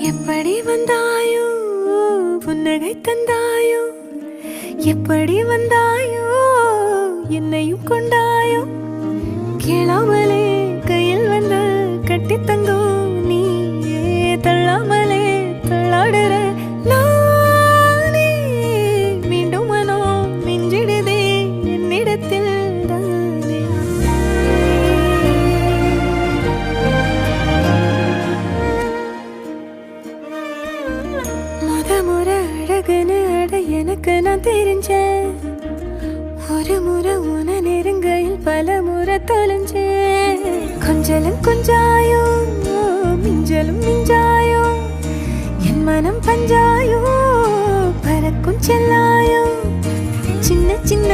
எப்படி வந்தாயோ புன்னகை தந்தாயோ எப்படி வந்தாயோ என்னையும் கொண்டாயோ கேளாமலே கையில் வந்து கட்டி தங்கோ நீ தள்ளாமலே தள்ளாடுற நானே மீண்டும் மனோ மிஞ்சிடுதே என்னிடத்தில் தானே முறை அழகுன்னு அட எனக்கு நான் தெரிஞ்சேன் ஒரு முறை உன நெருங்கையில் பல முறை தொலைஞ்சேன் கொஞ்சலும் கொஞ்சாயோ மிஞ்சலும் மிஞ்சாயோ என் மனம் பஞ்சாயோ பறக்கும் செல்லாயோ சின்ன சின்ன